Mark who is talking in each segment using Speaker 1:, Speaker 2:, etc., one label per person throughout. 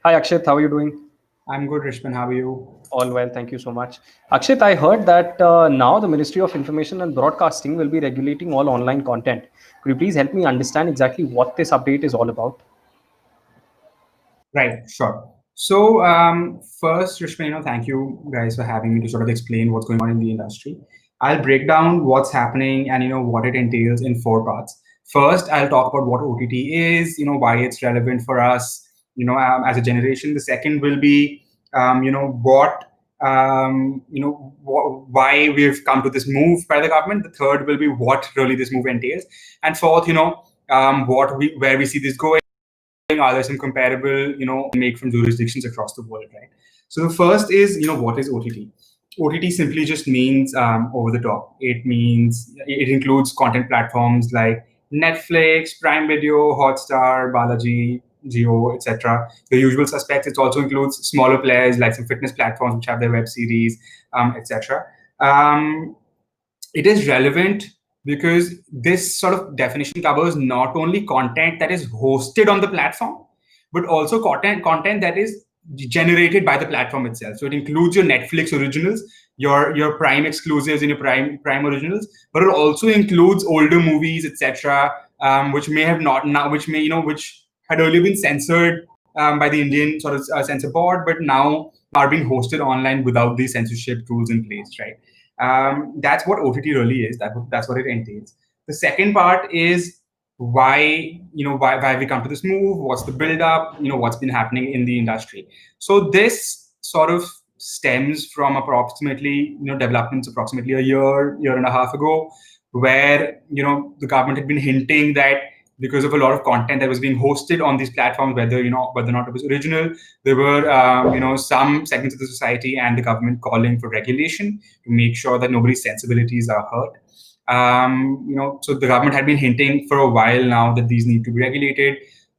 Speaker 1: Hi Akshit, how are you doing?
Speaker 2: I'm good, Rishman. How are you?
Speaker 1: All well, thank you so much. Akshit, I heard that now the Ministry of Information and Broadcasting will be regulating all online content. Could you please help me understand exactly what this update is all about?
Speaker 2: Right, sure. So, first, Rishman, thank you guys for having me to sort of explain what's going on in the industry. I'll break down what's happening and what it entails in four parts. First, I'll talk about what OTT is, why it's relevant for us, as a generation. The second will be, what why we've come to this move by the government. The third will be what really this move entails, and fourth, where we see this going. Are there some comparable, make from jurisdictions across the world, right? So the first is, what is OTT? OTT simply just means over the top. It means it includes content platforms like Netflix, Prime Video, Hotstar, Balaji, Geo, etc. The usual suspects. It also includes smaller players like some fitness platforms which have their web series, etc. It is relevant because this sort of definition covers not only content that is hosted on the platform, but also content that is generated by the platform itself. So it includes your Netflix originals, your Prime exclusives, and your Prime originals, but it also includes older movies, etc., which may have not now, which had earlier been censored by the Indian sort of censor board, but now are being hosted online without these censorship rules in place, right? That's what OTT really is. That's what it entails. The second part is why we come to this move, what's the build up, what's been happening in the industry. So this sort of stems from approximately developments approximately a year and a half ago, where the government had been hinting that because of a lot of content that was being hosted on these platforms, whether or not it was original, there were some segments of the society and the government calling for regulation to make sure that nobody's sensibilities are hurt. So the government had been hinting for a while now that these need to be regulated.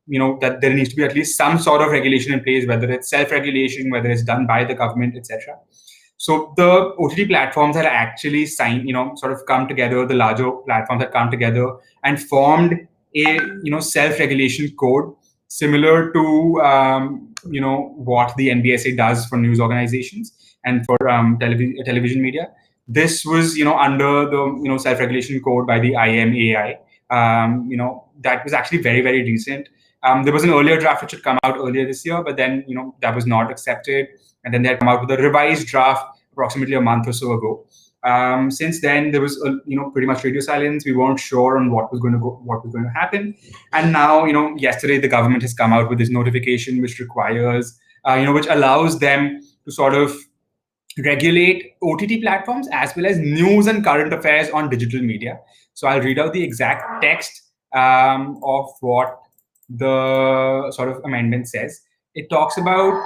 Speaker 2: That there needs to be at least some sort of regulation in place, whether it's self-regulation, whether it's done by the government, etc. So the OTT platforms had actually signed, sort of come together. The larger platforms had come together and formed a self-regulation code similar to what the NBSA does for news organizations and for television media. This was under the self-regulation code by the IMAI. That was actually very, very recent. There was an earlier draft which had come out earlier this year, but then that was not accepted, and then they had come out with a revised draft approximately a month or so ago. Since then, there was pretty much radio silence. We weren't sure on what was going to happen, and now yesterday the government has come out with this notification which requires which allows them to sort of regulate OTT platforms as well as news and current affairs on digital media. So I'll read out the exact text of what the sort of amendment says. It talks about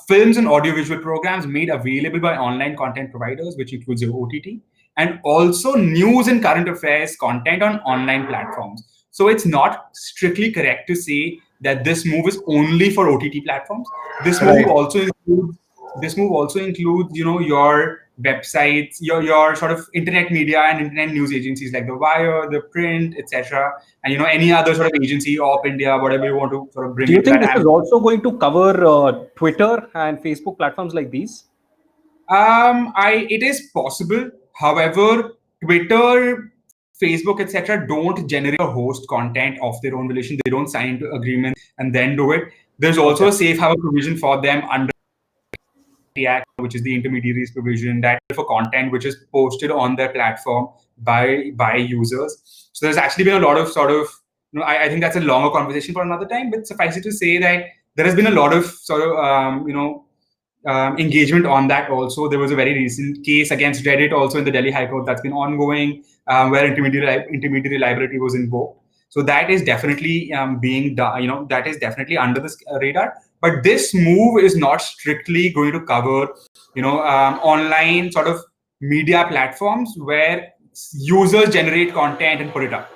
Speaker 2: films and audiovisual programs made available by online content providers, which includes your OTT, and also news and current affairs content on online platforms. So it's not strictly correct to say that this move is only for OTT platforms. This move also includes your websites, your sort of internet media and internet news agencies like The Wire, The Print, etc., and any other sort of agency, Op India, whatever you want to sort of bring
Speaker 1: Do you
Speaker 2: into
Speaker 1: think
Speaker 2: that.
Speaker 1: this is also going to cover Twitter and Facebook platforms like these?
Speaker 2: It is possible. However, Twitter, Facebook, etc., don't generate or host content of their own relation. They don't sign into agreements and then do it. There's also a safe harbor provision for them under the Act, which is the intermediaries provision that for content which is posted on their platform by users. So there's actually been a lot of sort of, I think that's a longer conversation for another time, but suffice it to say that there has been a lot of sort of, engagement on that also. There was a very recent case against Reddit also in the Delhi High Court that's been ongoing, where intermediary liability was invoked. So that is definitely being done, that is definitely under the radar. But this move is not strictly going to cover, online sort of media platforms where users generate content and put it up,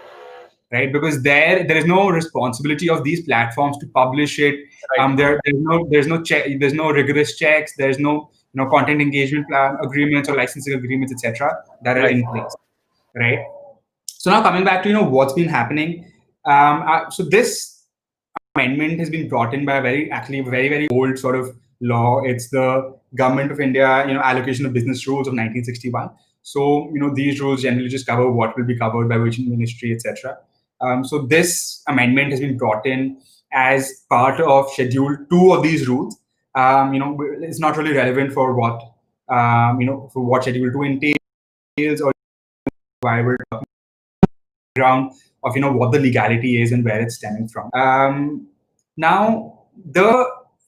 Speaker 2: right? Because there is no responsibility of these platforms to publish it.
Speaker 1: Right.
Speaker 2: There's no rigorous checks. There's no content engagement plan agreements or licensing agreements, etc., that are in place, right? So now coming back to what's been happening. So this amendment has been brought in by a very old sort of law. It's the Government of India, Allocation of Business Rules of 1961. So, these rules generally just cover what will be covered by which ministry, etc. So this amendment has been brought in as part of Schedule 2 of these rules. It's not really relevant for what, for what Schedule 2 entails, or why we're talking ground of what the legality is and where it's stemming from. Now,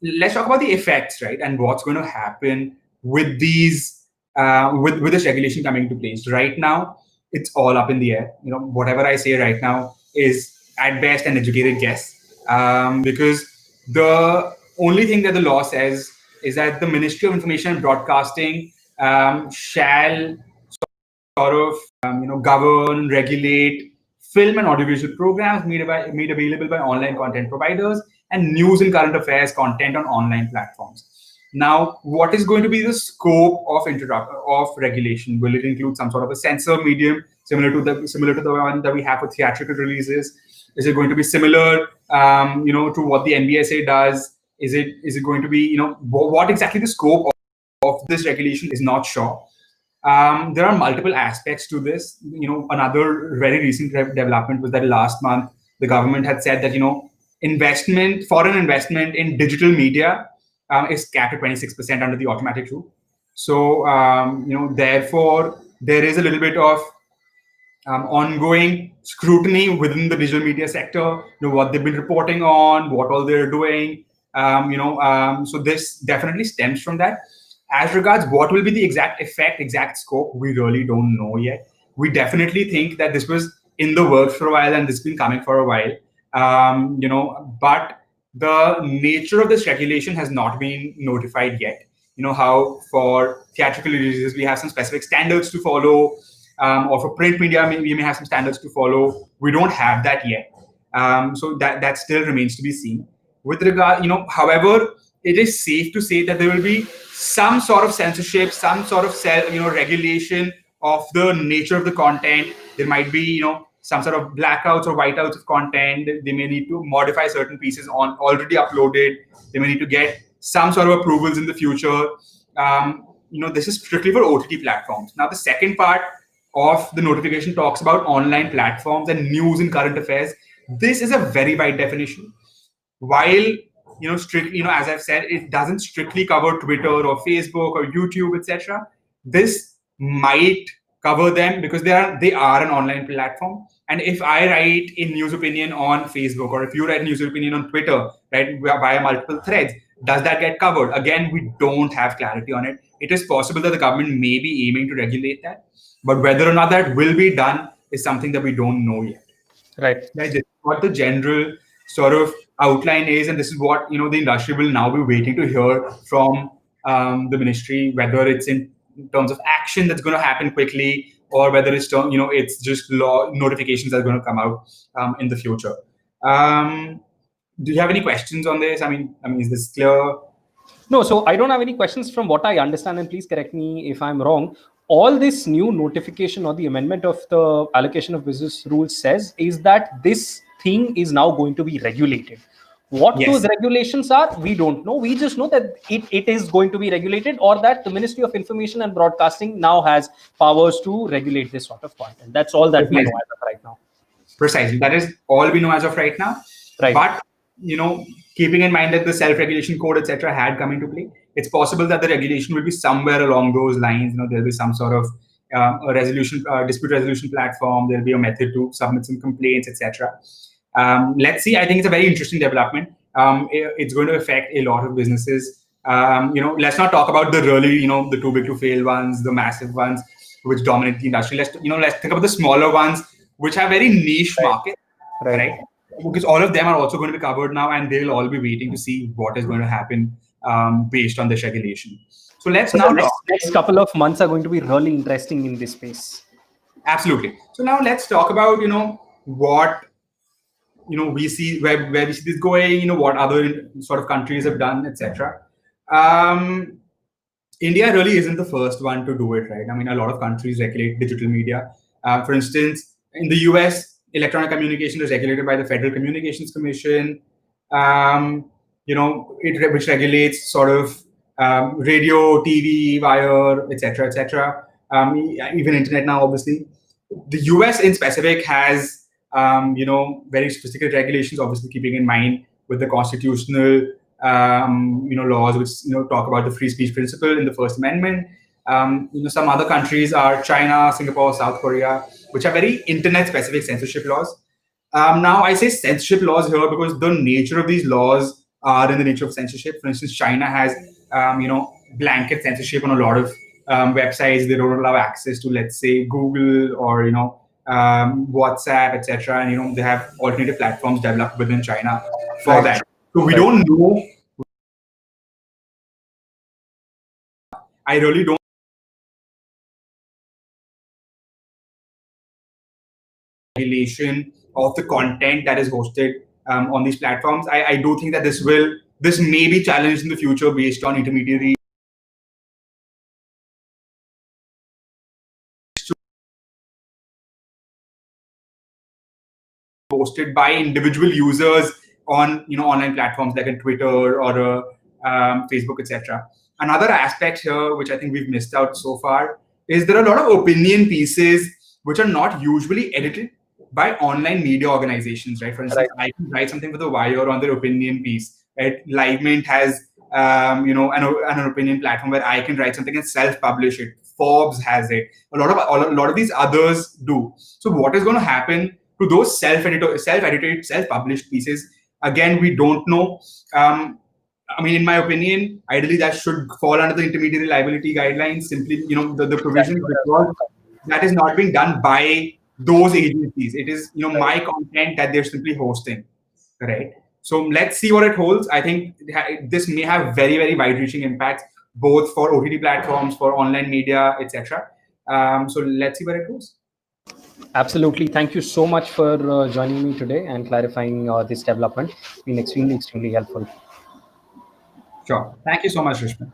Speaker 2: let's talk about the effects, right, and what's going to happen with these with this regulation coming into place. Right now, it's all up in the air. Whatever I say right now is at best an educated guess, because the only thing that the law says is that the Ministry of Information and Broadcasting shall sort of govern, regulate film and audiovisual programs made available by online content providers and news and current affairs content on online platforms. Now, what is going to be the scope of regulation? Will it include some sort of a censor medium similar to the one that we have for theatrical releases? Is it going to be similar, to what the NBSA does? Is it going to be, what exactly the scope of this regulation is not sure. There are multiple aspects to this. Another very recent development was that last month the government had said that foreign investment in digital media is capped at 26% under the automatic rule. So therefore there is a little bit of ongoing scrutiny within the digital media sector. What they've been reporting on, what all they're doing. So this definitely stems from that. As regards what will be the exact effect, exact scope, we really don't know yet. We definitely think that this was in the works for a while and this has been coming for a while. But the nature of this regulation has not been notified yet. How for theatrical releases we have some specific standards to follow, or for print media we may have some standards to follow. We don't have that yet. So that still remains to be seen. With regard, however, it is safe to say that there will be some sort of censorship, some sort of regulation of the nature of the content. There might be, some sort of blackouts or whiteouts of content. They may need to modify certain pieces on already uploaded. They may need to get some sort of approvals in the future. This is strictly for OTT platforms. Now, the second part of the notification talks about online platforms and news and current affairs. This is a very wide definition. While strictly, as I've said, it doesn't strictly cover Twitter or Facebook or YouTube, etc. This might cover them because they are an online platform. And if I write a news opinion on Facebook, or if you write a news opinion on Twitter, right, via multiple threads, does that get covered? Again, we don't have clarity on it. It is possible that the government may be aiming to regulate that, but whether or not that will be done is something that we don't know yet.
Speaker 1: Right.
Speaker 2: This is what the general sort of outline is, and this is what the industry will now be waiting to hear from the ministry, whether it's in terms of action that's going to happen quickly, or whether it's it's just law notifications that are going to come out in the future. Do you have any questions on this? I mean, is this clear?
Speaker 1: No, so I don't have any questions from what I understand, and please correct me if I'm wrong. All this new notification or the amendment of the allocation of business rules says is that this thing is now going to be regulated. What those regulations are, we don't know. We just know that it is going to be regulated, or that the Ministry of Information and Broadcasting now has powers to regulate this sort of content. That's all that we know as of right now.
Speaker 2: Precisely. That is all we know as of right now.
Speaker 1: Right.
Speaker 2: But, keeping in mind that the self-regulation code, etc., had come into play, it's possible that the regulation will be somewhere along those lines. There'll be some sort of a dispute resolution platform. There'll be a method to submit some complaints, etc. Let's see. I think it's a very interesting development. It's going to affect a lot of businesses. Let's not talk about the really, the too big to fail ones, the massive ones which dominate the industry. Let's think about the smaller ones which have very niche markets, right? Because all of them are also going to be covered now, and they'll all be waiting to see what is going to happen based on this regulation. So let's now
Speaker 1: next couple of months are going to be really interesting in this space.
Speaker 2: Absolutely. So now let's talk about what we see where we see this going. What other sort of countries have done, etc. India really isn't the first one to do it, right? I mean, a lot of countries regulate digital media. For instance, in the US, electronic communication is regulated by the Federal Communications Commission. which regulates sort of radio, TV, wire, etc., etc. Even internet now, obviously. The US in specific has very sophisticated regulations, obviously keeping in mind with the constitutional laws which talk about the free speech principle in the First Amendment. Some other countries are China, Singapore, South Korea, which are very internet-specific censorship laws. Now, I say censorship laws here because the nature of these laws are in the nature of censorship. For instance, China has, blanket censorship on a lot of websites. They don't allow access to, let's say, Google or WhatsApp, etc. And they have alternative platforms developed within China for that. So we don't know. I really don't. Regulation of the content that is hosted on these platforms. I do think that this may be challenged in the future based on intermediary posted by individual users on online platforms like in Twitter or Facebook, etc. Another aspect here, which I think we've missed out so far, is there are a lot of opinion pieces which are not usually edited by online media organizations, right? For instance, I can write something with a Wire on their opinion piece. Right? LiveMint has an opinion platform where I can write something and self-publish it. Forbes has it. A lot of these others do. So what is going to happen to those self-edited, self-published pieces? Again, we don't know. In my opinion, ideally that should fall under the intermediary liability guidelines. Simply, the provision because that is not being done by those agencies. It is, my content that they're simply hosting, right? So let's see what it holds. I think this may have very, very wide-reaching impacts, both for OTT platforms, for online media, etc. So let's see where it goes.
Speaker 1: Absolutely. Thank you so much for joining me today and clarifying this development. It's been extremely, extremely helpful.
Speaker 2: Sure. Thank you so much, Rishman.